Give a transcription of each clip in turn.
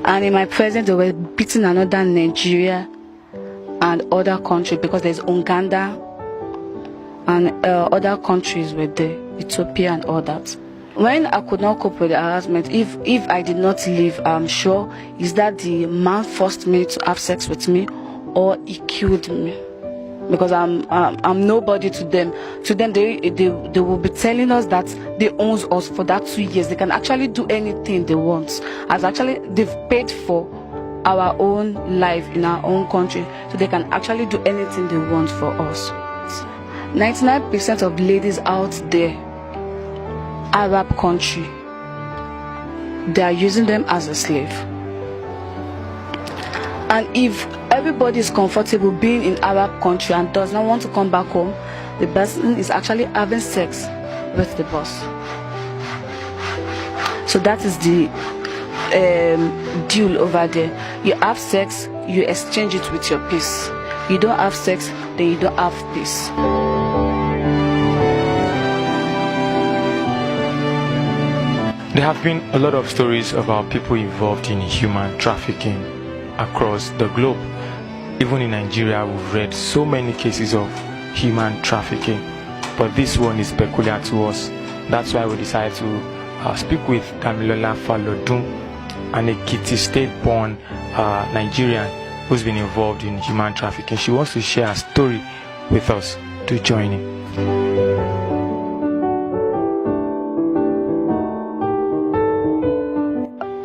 And in my presence, they were beating another Nigeria and other countries, because there's Uganda and other countries were there, Ethiopia and all that. When I could not cope with the harassment, if I did not leave, I'm sure is that the man forced me to have sex with me, or he killed me, because I'm nobody to them. To them, they will be telling us that they own us for that 2 years. They can actually do anything they want. As actually they've paid for our own life in our own country, so they can actually do anything they want for us. 99% of ladies out there, Arab country, they are using them as a slave. And if everybody is comfortable being in Arab country and does not want to come back home, the person is actually having sex with the boss. So that is the deal over there. You have sex, you exchange it with your peace. You don't have sex, then you don't have peace. There have been a lot of stories about people involved in human trafficking across the globe. Even in Nigeria, we've read so many cases of human trafficking, but this one is peculiar to us. That's why we decided to speak with Damilola Falodun, an Ekiti State-born Nigerian who's been involved in human trafficking. She wants to share a story with us. To join in.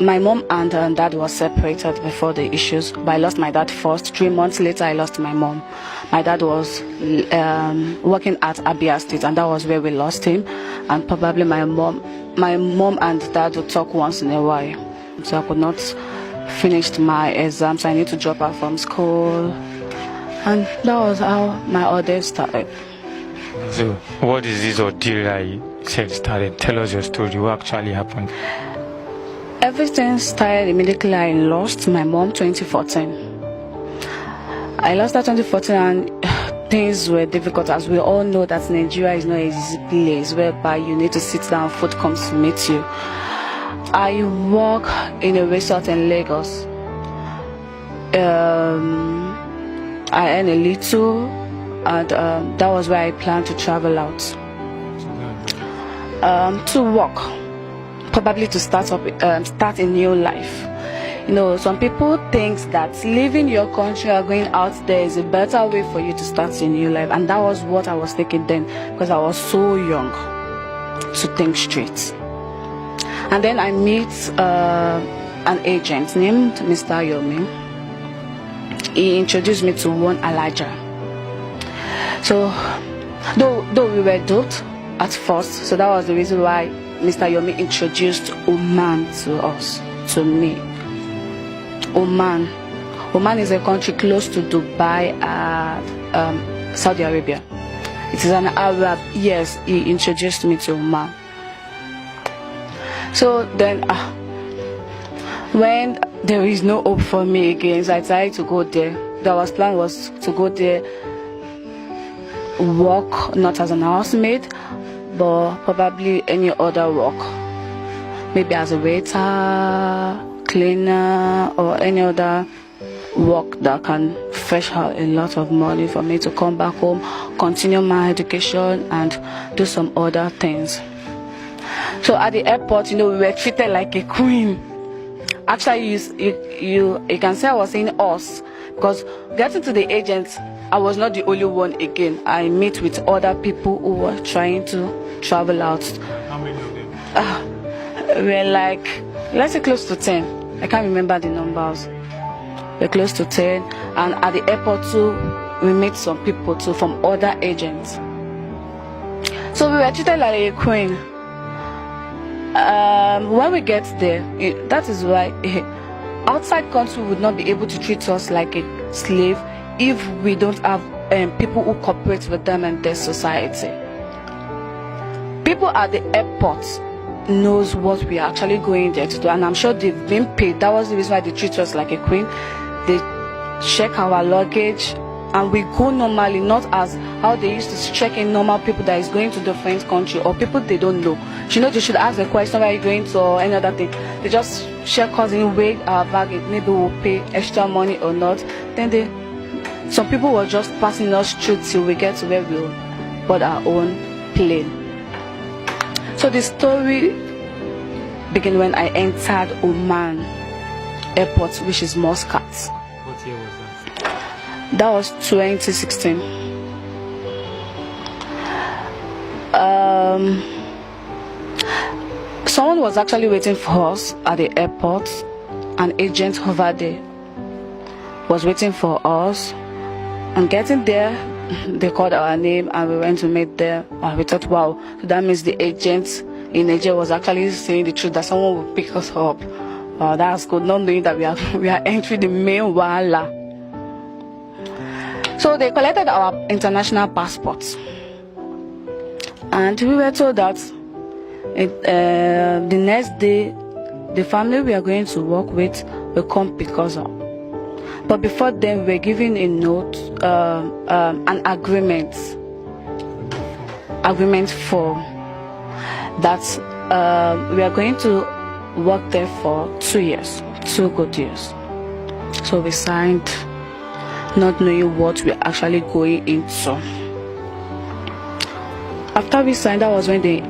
My mom and dad were separated before the issues, but I lost my dad first. 3 months later, I lost my mom. My dad was working at Abia State, and that was where we lost him. And probably my mom and dad would talk once in a while. So I could not finish my exams. I need to drop out from school, and that was how my ordeal started. So, what is this ordeal that you said started? Tell us your story. What actually happened? Everything started immediately. I lost my mom 2014. I lost her 2014, and things were difficult. As we all know that Nigeria is not an easy place whereby you need to sit down, food comes to meet you. I work in a resort in Lagos. I earn a little, and that was where I planned to travel out to work. Probably to start a new life. You know, some people think that leaving your country or going out there is a better way for you to start a new life, and that was what I was thinking then, because I was so young to think straight. And then I meet an agent named Mr. Yomi. He introduced me to one Elijah. So, though we were duped at first, so that was the reason why Mr. Yomi introduced Oman to us, to me. Oman is a country close to Dubai and Saudi Arabia. It is an Arab. Yes, he introduced me to Oman. So then, when there is no hope for me again, so I decided to go there. The plan was to go there, work not as an housemaid, but probably any other work, maybe as a waiter, cleaner, or any other work that can fetch out a lot of money for me to come back home, continue my education, and do some other things. So at the airport, we were treated like a queen. Actually, you can say I was saying us, because getting to the agents, I was not the only one again. I meet with other people who were trying to travel out. How many of them? We're like, let's say close to 10. I can't remember the numbers. We're close to 10. And at the airport too, we meet some people too from other agents. So we were treated like a queen. When we get there, that is why outside country would not be able to treat us like a slave if we don't have people who cooperate with them and their society. People at the airport knows what we are actually going there to do, and I'm sure they've been paid. That was the reason why they treat us like a queen. They check our luggage, and we go normally, not as how they used to check in normal people that is going to different country or people they don't know. They should ask a question, where are you going to, or any other thing. They just check us in, weigh our bag, maybe we'll pay extra money or not. Then some people were just passing us through till we get to where we bought our own plane. So the story began when I entered Oman airport, which is Muscat. What year was that? That was 2016. Someone was actually waiting for us at the airport. An agent over there was waiting for us. And getting there, they called our name and we went to meet them. And we thought, wow, so that means the agent in Nigeria was actually saying the truth, that someone would pick us up. Wow, that's good, not knowing that we are entering the main Wala. So they collected our international passports. And we were told that the next day, the family we are going to work with will come pick us up. But before then, we were given a note, an agreement form that we are going to work there for 2 years, 2 good years. So we signed, not knowing what we're actually going into. After we signed, that was when we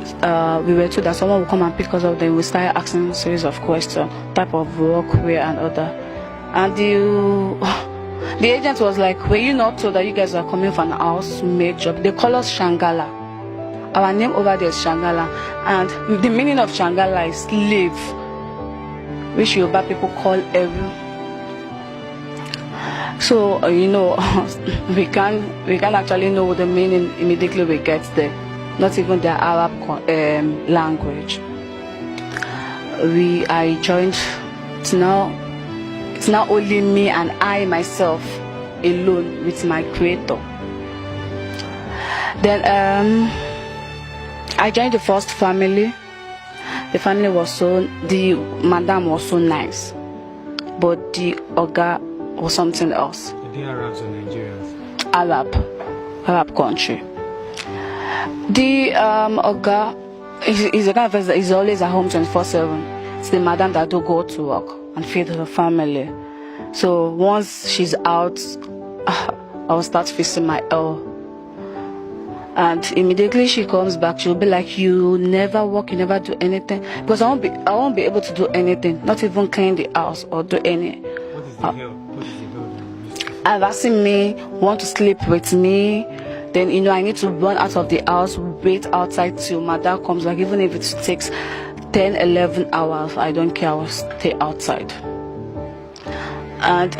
were told that someone would come and pick us up. Then we started asking a series of questions, type of work, where and other. And the agent was like, were you not told that you guys are coming for an housemaid job? They call us Shangala. Our name over there is Shangala. And the meaning of Shangala is slave, which Yoruba people call Eru. So, we can't actually know the meaning immediately we get there. Not even the Arab language. I joined. It's now only me and I myself alone with my creator. Then I joined the first family. The family the madam was so nice, but the Oga was something else. Are they Arabs or Nigerians? Arab country. The Oga is a kind of person that is always at home 24/7. It's the madam that do go to work and feed her family. So once she's out, I will start fixing my L. And immediately she comes back, she'll be like, you never work, you never do anything. Because I won't be able to do anything, not even clean the house or do any. What is the help? What is the help? Asking me, want to sleep with me. Then, I need to run out of the house, wait outside till Mother comes back. Even if it takes 10, 11 hours, I don't care, I will stay outside. And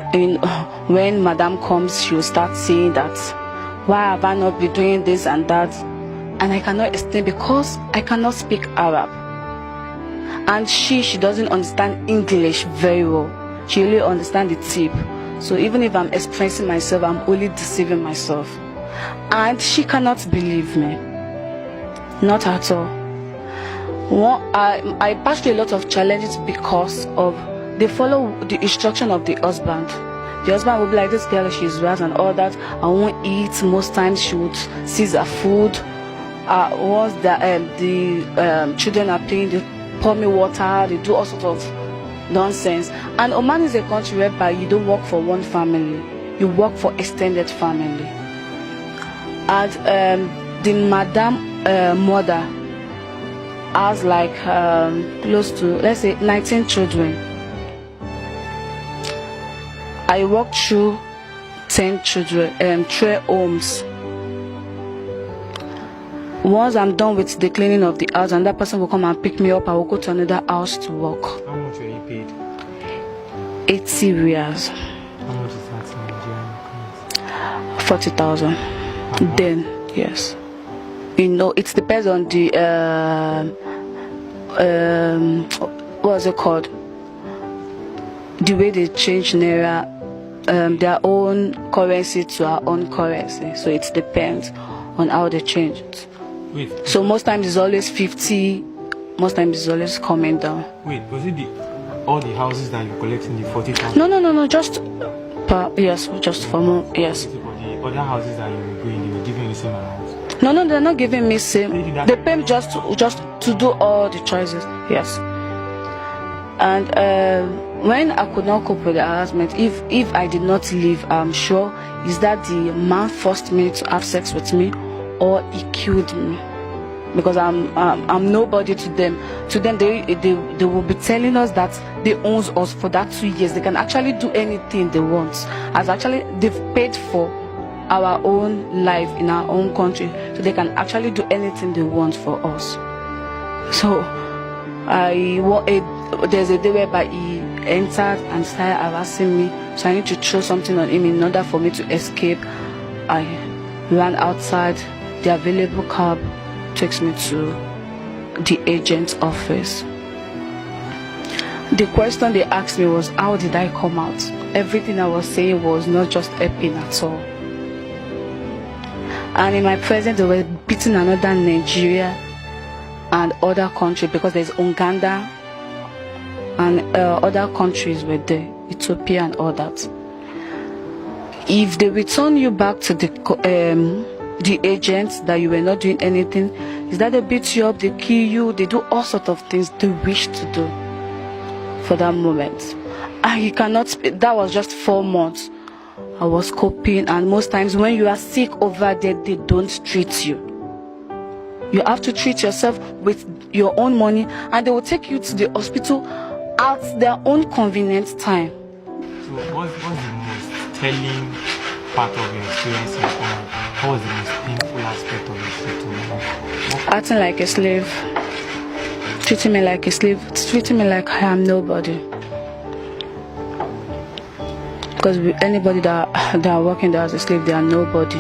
when Madam comes, she will start saying that, why have I not been doing this and that? And I cannot explain because I cannot speak Arab. And she doesn't understand English very well. She only understands the tip. So even if I'm expressing myself, I'm only deceiving myself. And she cannot believe me. Not at all. I passed through a lot of challenges because of they follow the instruction of the husband. The husband will be like, this girl, she's right and all that. I won't eat. Most times she would seize her food. Once the children are playing, they pour me water, they do all sorts of nonsense. And Oman is a country whereby you don't work for one family, you work for extended family. And the madam mother has like close to, let's say, 19 children. I walked through 10 children, 3 homes. Once I'm done with the cleaning of the house and that person will come and pick me up, I will go to another house to work. How much were you paid? 80 riyals. How much is that in Nigerian currency? 40,000. Then, yes. It depends on the, what's it called? The way they change Naira, their own currency to our own currency. So it depends on how they change it. Wait. So most times it's always 50, most times it's always coming down. Wait, was it all the houses that you collect in the 40,000? No, just for more, yes. The other houses that you were going, they were giving you the same amount? No, they're not giving me same. They pay me just to do all the choices, yes. And when I could not cope with the harassment, if I did not leave, I'm sure is that the man forced me to have sex with me, or he killed me, because I'm nobody to them. To them, they will be telling us that they own us for that 2 years. They can actually do anything they want. As actually they've paid for our own life in our own country, so they can actually do anything they want for us. So there's a day whereby he entered and started harassing me, so I need to throw something on him in order for me to escape. I ran outside. The available cab takes me to the agent's office. The question they asked me was, how did I come out? Everything I was saying was not just helping at all. And in my presence, they were beating another Nigeria and other countries, because there's Uganda and other countries were there, Ethiopia and all that. If they return you back to the agents that you were not doing anything, is that they beat you up, they kill you, they do all sorts of things they wish to do for that moment. And you cannot, that was just 4 months. I was coping, and most times when you are sick over there, they don't treat you. You have to treat yourself with your own money, and they will take you to the hospital at their own convenient time. So what's the most telling part of your experience in Oman? What was the most painful aspect of your trip to Oman? Acting like a slave, treating me like a slave, treating me like I am nobody. Because anybody that are working there as a slave, they are nobody.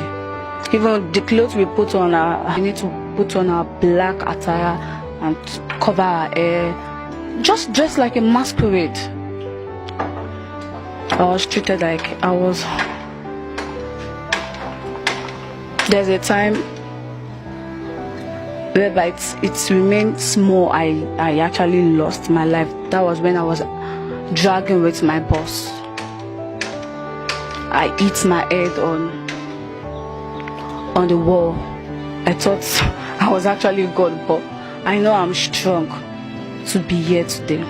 Even the clothes we put on, we need to put on our black attire and cover our hair, just dress like a masquerade. I was treated like I was. There's a time whereby it remained small. I actually lost my life. That was when I was dragging with my boss. I hit my head on the wall. I thought I was actually God, but I know I'm strong to be here today.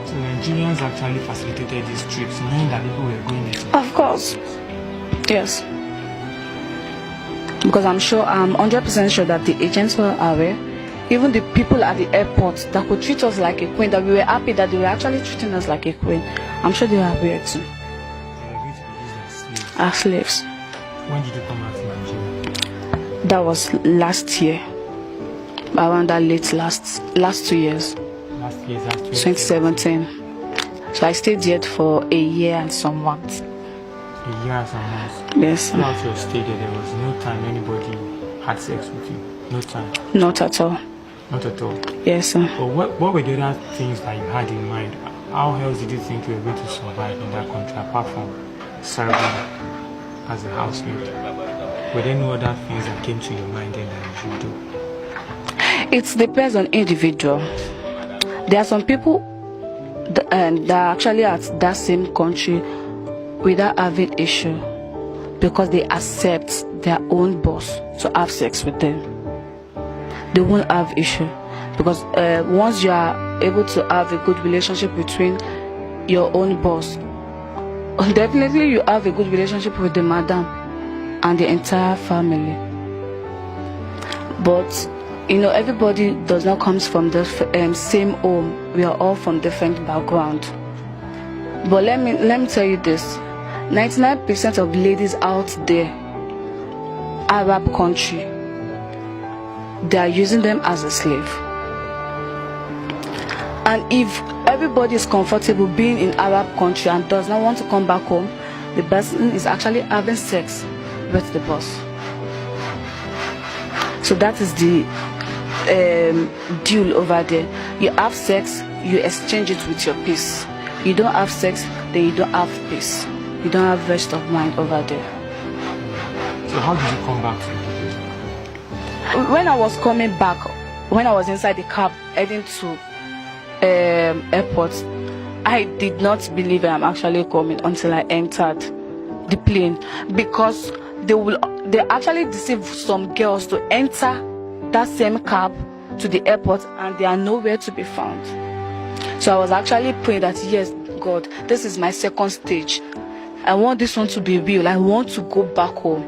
So Nigerians actually facilitated these trips, knowing that people were going there? Of course, yes. Because I'm 100% sure that the agents were aware. Even the people at the airport that could treat us like a queen, that we were happy that they were actually treating us like a queen, I'm sure they were aware too. As slaves. When did you come out to Nigeria? That was last year. Around that last 2 years. Last year, that's 2017. So I stayed yet for a year and some months. A year and some months? Yes. Throughout your stay there was no time anybody had sex with you? No time? Not at all. Not at all? Yes, sir. But what were the other things that you had in mind? How else did you think you were going to survive in that country apart from serving as a housemaid? Were there no other things that came to your mind then that you should do? It depends on individual. There are some people that are actually at that same country without having issue, because they accept their own boss to have sex with them. They won't have issue, because once you are able to have a good relationship between your own boss, definitely you have a good relationship with the madam and the entire family. But everybody does not come from the same home. We are all from different background. But let me tell you this: 99% of ladies out there, Arab country, they are using them as a slave. And if everybody is comfortable being in Arab country and does not want to come back home, the person is actually having sex with the boss. So that is the deal over there. You have sex, you exchange it with your peace. You don't have sex, then you don't have peace. You don't have rest of mind over there. So how did you come back to Nigeria? When I was coming back, when I was inside the cab heading to airport, I did not believe I'm actually coming until I entered the plane, because they actually deceive some girls to enter that same cab to the airport and they are nowhere to be found. So I was actually praying that, yes, God, this is my second stage. I want this one to be real. I want to go back home.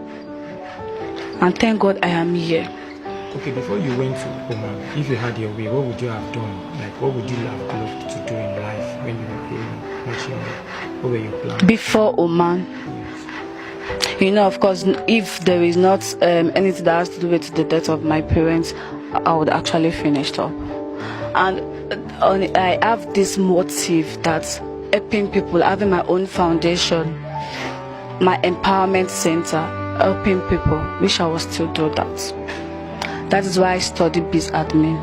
And thank God I am here. Okay, before you went to Oman, if you had your way, what would you have done? Like, what would you have loved to do in life when you were growing, much younger? What were your plans? Before Oman? Yes. Of course, if there is not anything that has to do with the death of my parents, I would actually finish up. And I have this motive that helping people, having my own foundation, my empowerment center, helping people, which I will still do that. That is why I study biz admin,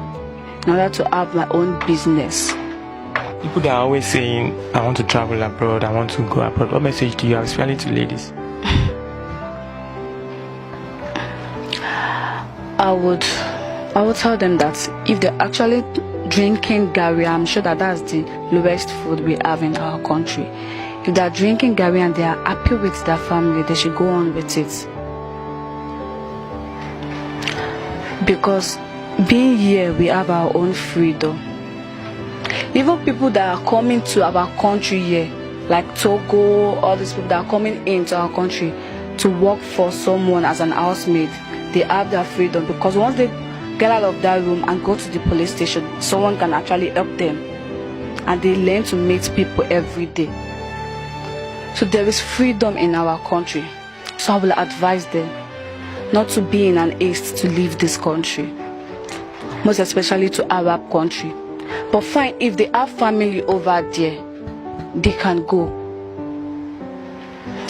in order to have my own business. People that are always saying, I want to travel abroad, I want to go abroad, what message do you have, especially to ladies? I would tell them that if they're actually drinking Gary, I'm sure that's the lowest food we have in our country. If they're drinking Gary and they are happy with their family, they should go on with it. Because being here, we have our own freedom. Even people that are coming to our country here, like Togo, all these people that are coming into our country to work for someone as an housemaid, they have their freedom, because once they get out of that room and go to the police station, someone can actually help them, and they learn to meet people every day. So there is freedom in our country. So I will advise them not to be in an haste to leave this country, most especially to Arab country. But fine, if they have family over there, they can go.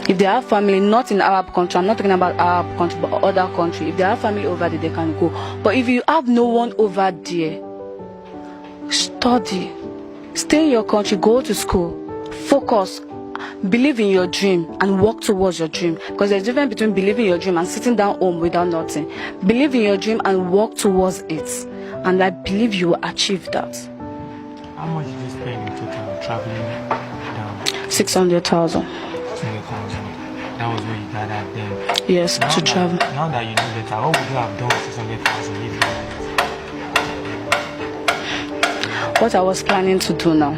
If they have family not in Arab country, I'm not talking about Arab country, but other country, if they have family over there, they can go. But if you have no one over there, study, stay in your country, go to school, focus, believe in your dream and work towards your dream. Because there's a difference between believing in your dream and sitting down home without nothing. Believe in your dream and work towards it, and I believe you will achieve that. How much did you spend in total traveling down? 600,000. 600,000. That was what you gathered then. Yes, to travel. Now that you know better, what would you have done with 600,000 if you had it? What I was planning to do now,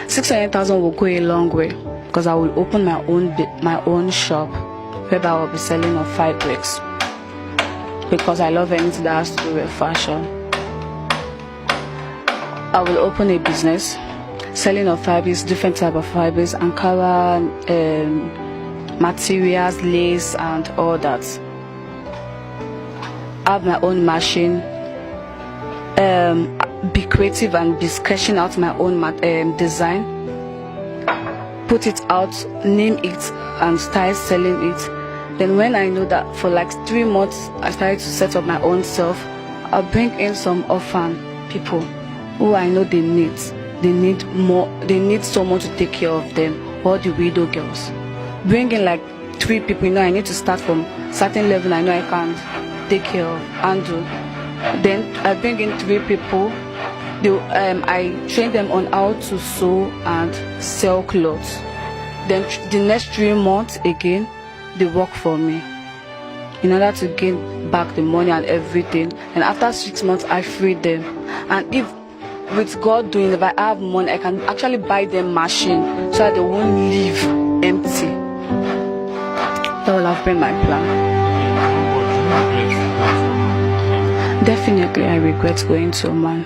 600,000 will go a long way, because I will open my own shop whereby I will be selling on fabrics, because I love anything that has to do with fashion. I will open a business selling of fabrics, different type of fabrics, Ankara, materials, lace, and all that. I have my own machine. Be creative and be sketching out my own design. Put it out, name it, and start selling it. Then when I know that for like 3 months I started to set up my own self, I'll bring in some orphan people who I know they need someone to take care of them, or the widow girls. Bring in like 3 people, I need to start from certain level I know I can take care of, handle. Then I bring in 3 people. I train them on how to sew and sell clothes. Then the next 3 months again, they work for me in order to gain back the money and everything. And after 6 months, I free them. And if with God doing, if I have money, I can actually buy them machine so that they won't leave empty. That will have been my plan. Definitely, I regret going to Oman.